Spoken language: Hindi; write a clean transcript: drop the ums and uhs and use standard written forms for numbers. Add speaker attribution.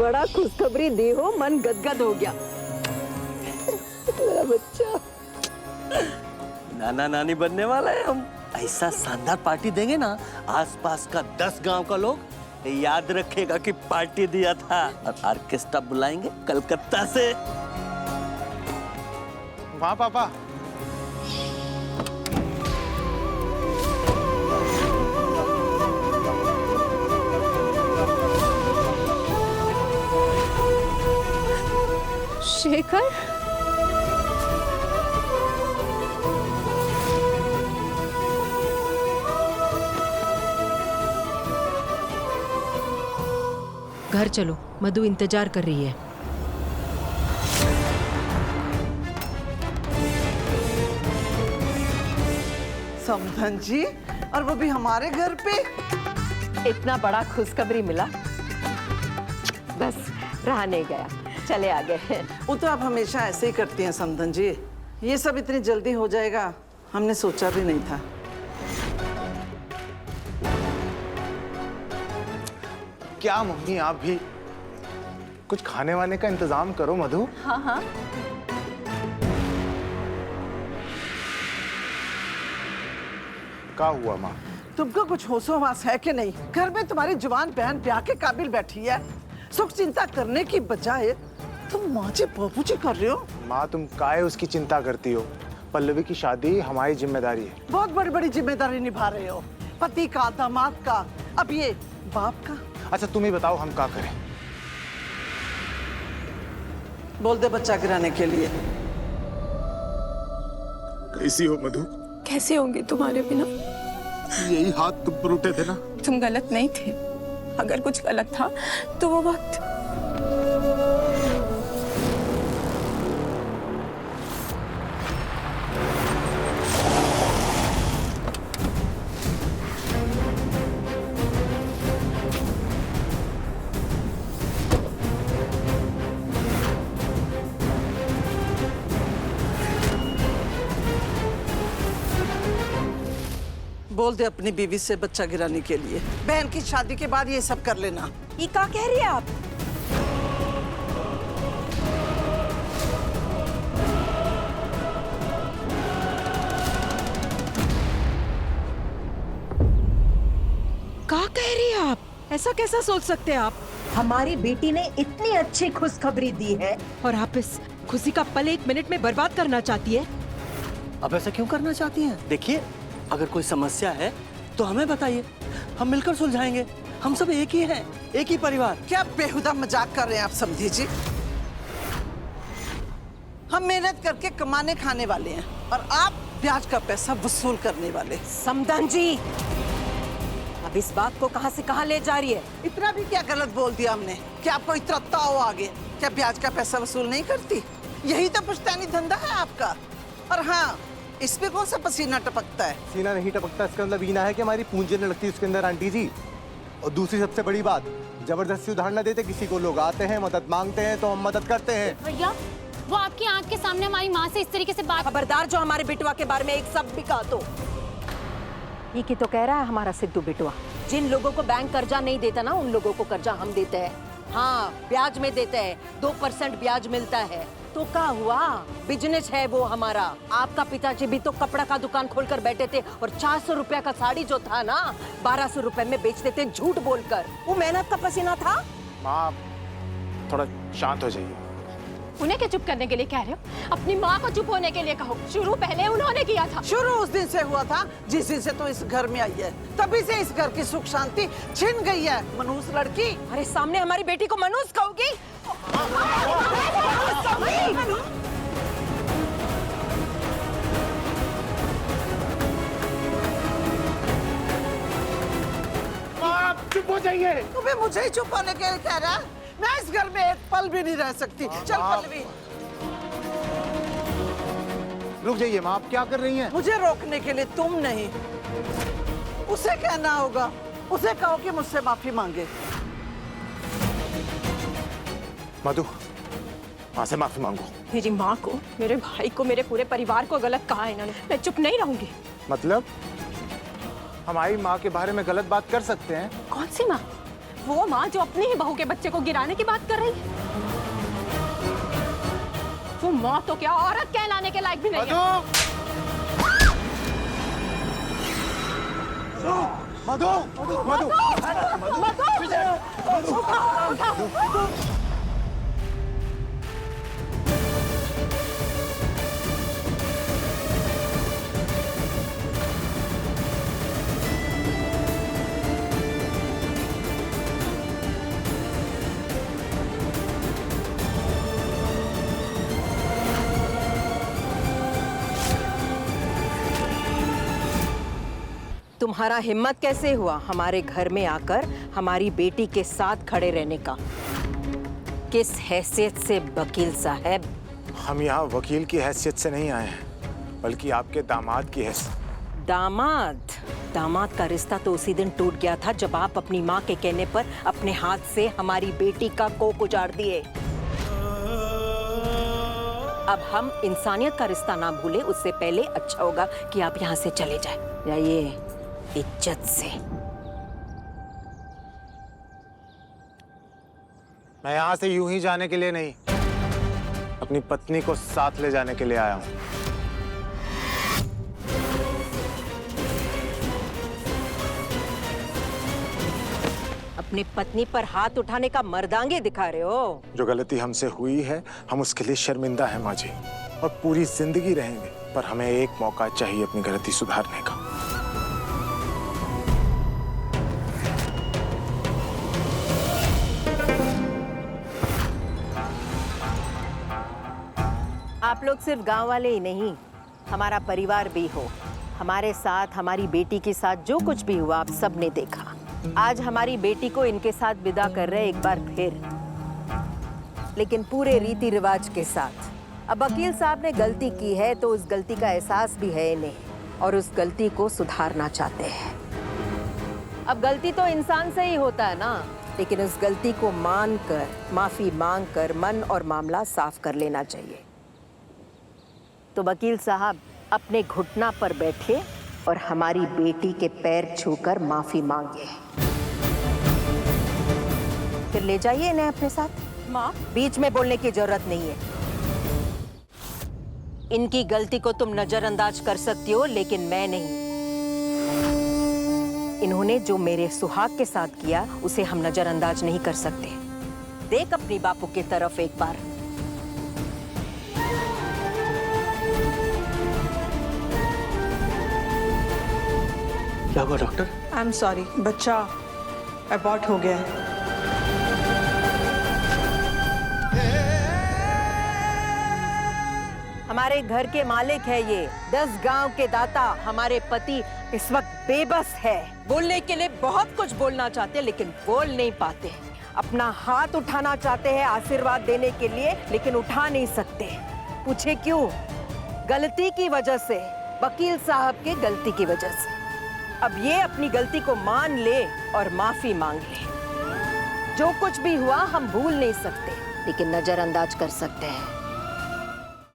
Speaker 1: बड़ा खुशखबरी दी हो, मन गदगद हो गया। मेरा बच्चा
Speaker 2: नाना नानी बनने वाला है हम। ऐसा शानदार पार्टी देंगे ना, आसपास का 10 गांव का लोग याद रखेगा कि पार्टी दिया था। और ऑर्केस्ट्रा बुलाएंगे कलकत्ता से।
Speaker 3: वाह पापा।
Speaker 4: शेखर,
Speaker 5: घर चलो, मधु इंतजार कर रही है।
Speaker 6: समधन जी, और वो भी हमारे घर पे।
Speaker 1: इतना बड़ा खुशखबरी मिला, बस रहा नहीं गया, चले आ गए।
Speaker 6: वो तो आप हमेशा ऐसे ही करती हैं समधन जी। ये सब इतनी जल्दी हो जाएगा हमने सोचा भी नहीं था।
Speaker 3: क्या मम्मी, आप भी कुछ खाने वाने का इंतजाम करो। मधु।
Speaker 4: हाँ हाँ।
Speaker 3: क्या हुआ माँ?
Speaker 6: तुमको कुछ होशो-हवास है कि नहीं? घर में तुम्हारी जवान बहन ब्याह के काबिल बैठी है, सुख चिंता करने की बजाय तुम माँ जी बाबू जी कर रहे हो।
Speaker 3: माँ, तुम काहे उसकी चिंता करती हो? पल्लवी की शादी हमारी जिम्मेदारी है।
Speaker 6: बहुत बड़ी बड़ी जिम्मेदारी निभा रहे हो, पति का, दामाद का, अब ये बाप का।
Speaker 3: अच्छा तुम ही बताओ हम क्या करें?
Speaker 6: बोल दे बच्चा गिराने के लिए।
Speaker 7: कैसी हो मधु?
Speaker 4: कैसे होंगे तुम्हारे बिना?
Speaker 7: यही हाथ तुम पर उठे थे ना।
Speaker 4: तुम गलत नहीं थे, अगर कुछ गलत था तो वो वक्त।
Speaker 6: बोल दे अपनी बीवी से बच्चा गिराने के लिए। बहन की शादी के बाद ये सब कर लेना।
Speaker 1: ये क्या कह रही है आप?
Speaker 5: क्या कह रही है आप? ऐसा कैसा सोच सकते हैं आप?
Speaker 1: हमारी बेटी ने इतनी अच्छी खुशखबरी दी है
Speaker 5: और आप इस खुशी का पल 1 मिनट में बर्बाद करना चाहती है?
Speaker 2: अब ऐसा क्यों करना चाहती हैं? देखिए, अगर कोई समस्या है तो हमें बताइए, हम मिलकर सुलझाएंगे। हम सब एक ही हैं, एक ही परिवार।
Speaker 6: क्या बेहुदा मजाक कर रहे हैं आप समधी जी? हम मेहनत करके कमाने खाने वाले हैं और आप ब्याज का पैसा वसूल करने वाले।
Speaker 1: समधन जी, अब इस बात को कहां से कहां ले जा रही है?
Speaker 6: इतना भी क्या गलत बोल दिया हमने कि आपको इतना ताव आ गया? क्या ब्याज का पैसा वसूल नहीं करती? यही तो पुश्तैनी धंधा है आपका। और हाँ, इसमें कौन सा पसीना टपकता है?
Speaker 3: सीना नहीं टपकता, इसका मतलब ये ना है कि हमारी पूंजी न लगती उसके अंदर आंटी जी। और दूसरी सबसे बड़ी बात, जबरदस्ती उधार न देते किसी को। लोग आते हैं, मदद मांगते हैं तो हम मदद करते हैं।
Speaker 8: भैया, वो आपकी आंख के सामने हमारी माँ से इस तरीके से बात।
Speaker 1: खबरदार जो हमारे बिटवा के बारे में एक शब्द भी कहा तो। ये की तो कह रहा है हमारा सिद्धू बिटवा। जिन लोगों को बैंक कर्जा नहीं देता ना, उन लोगों को कर्जा हम देते हैं। हाँ, ब्याज में देते हैं, 2% ब्याज मिलता है। तो क्या हुआ? बिजनेस है वो हमारा। आपका पिताजी भी तो कपड़ा का दुकान खोलकर बैठे थे और 400 रुपया का साड़ी जो था ना, 1200 रुपए में बेचते थे झूठ बोलकर। वो मेहनत का पसीना था।
Speaker 3: माँ, थोड़ा शांत हो जाइए।
Speaker 8: उन्हें क्या चुप करने के लिए कह रहे हो? अपनी माँ को चुप होने के लिए कहो। शुरू पहले उन्होंने किया था।
Speaker 6: शुरू उस दिन से हुआ था जिस दिन से तो इस घर में आई है। तभी से इस घर की सुख शांति छिन गई है। मनूस लड़की।
Speaker 1: अरे सामने हमारी बेटी को मनूस कहोगी?
Speaker 3: आप चुप हो जाइए।
Speaker 6: तुम्हें मुझे ही चुप होने के लिए कह रहा है? मैं इस घर में एक पल भी नहीं रह सकती। चल पल्लवी।
Speaker 3: रुक जाइए माँ, आप क्या कर रही हैं?
Speaker 6: मुझे रोकने के लिए तुम नहीं, उसे कहना होगा। उसे कहो कि मुझसे माफी मांगे।
Speaker 3: मधु, माँ से माफी मांगो।
Speaker 4: मेरी माँ को, मेरे भाई को, मेरे पूरे परिवार को गलत कहा है इन्होंने। मैं चुप नहीं रहूंगी।
Speaker 3: मतलब हमारी माँ के बारे में गलत बात कर सकते हैं?
Speaker 4: कौन सी माँ?
Speaker 8: वो माँ जो अपनी ही बहू के बच्चे को गिराने की बात कर रही है। वो माँ तो क्या औरत कहलाने के लायक भी नहीं है।
Speaker 3: मधु मधु
Speaker 1: तुम्हारा हिम्मत कैसे हुआ हमारे घर में आकर हमारी बेटी के साथ खड़े रहने का? किस हैसियत से वकील साहब?
Speaker 9: हम यहाँ वकील की हैसियत से नहीं आए हैं, बल्कि आपके दामाद की हैसियत।
Speaker 1: दामाद? दामाद का रिश्ता तो उसी दिन टूट गया था जब आप अपनी माँ के कहने पर अपने हाथ से हमारी बेटी का कोख उजाड़ दिए। अब हम इंसानियत का रिश्ता ना भूले, उससे पहले अच्छा होगा कि आप यहाँ से चले जाइए इज्जत से।
Speaker 9: मैं यहाँ से यूं ही जाने के लिए नहीं, अपनी पत्नी को साथ ले जाने के लिए आया हूँ।
Speaker 1: अपनी पत्नी पर हाथ उठाने का मर्दांगे दिखा रहे हो।
Speaker 9: जो गलती हमसे हुई है हम उसके लिए शर्मिंदा हैं माँ जी, और पूरी जिंदगी रहेंगे, पर हमें एक मौका चाहिए अपनी गलती सुधारने का।
Speaker 1: आप लोग सिर्फ गांव वाले ही नहीं, हमारा परिवार भी हो। हमारे साथ, हमारी बेटी के साथ जो कुछ भी हुआ आप सब ने देखा। आज हमारी बेटी को इनके साथ विदा कर रहे एक बार फिर, लेकिन पूरे रीति रिवाज के साथ। अब वकील साहब ने गलती की है तो उस गलती का एहसास भी है इन्हें, और उस गलती को सुधारना चाहते हैं। अब गलती तो इंसान से ही होता है ना, लेकिन उस गलती को मानकर, माफी मांगकर मन और मामला साफ कर लेना चाहिए। तो वकील साहब अपने घुटना पर बैठे और हमारी बेटी के पैर छूकर माफी मांगे, फिर ले जाइए इन्हें अपने साथ।
Speaker 8: माँ,
Speaker 1: बीच में बोलने की जरूरत नहीं है। इनकी गलती को तुम नजरअंदाज कर सकती हो, लेकिन मैं नहीं। इन्होंने जो मेरे सुहाग के साथ किया उसे हम नजरअंदाज नहीं कर सकते। देख अपनी बापू की तरफ एक बार।
Speaker 2: क्या हुआ डॉक्टर?
Speaker 6: आई एम सॉरी, बच्चा अबॉर्ट हो गया है।
Speaker 1: हमारे घर के मालिक है ये, 10 गांव के दाता। हमारे पति इस वक्त बेबस है। बोलने के लिए बहुत कुछ बोलना चाहते हैं, लेकिन बोल नहीं पाते। अपना हाथ उठाना चाहते हैं आशीर्वाद देने के लिए, लेकिन उठा नहीं सकते। पूछे क्यों? गलती की वजह से, वकील साहब की गलती की वजह से। अब ये अपनी गलती को मान ले और माफी मांग ले। जो कुछ भी हुआ हम भूल नहीं सकते, लेकिन नजरअंदाज कर सकते हैं।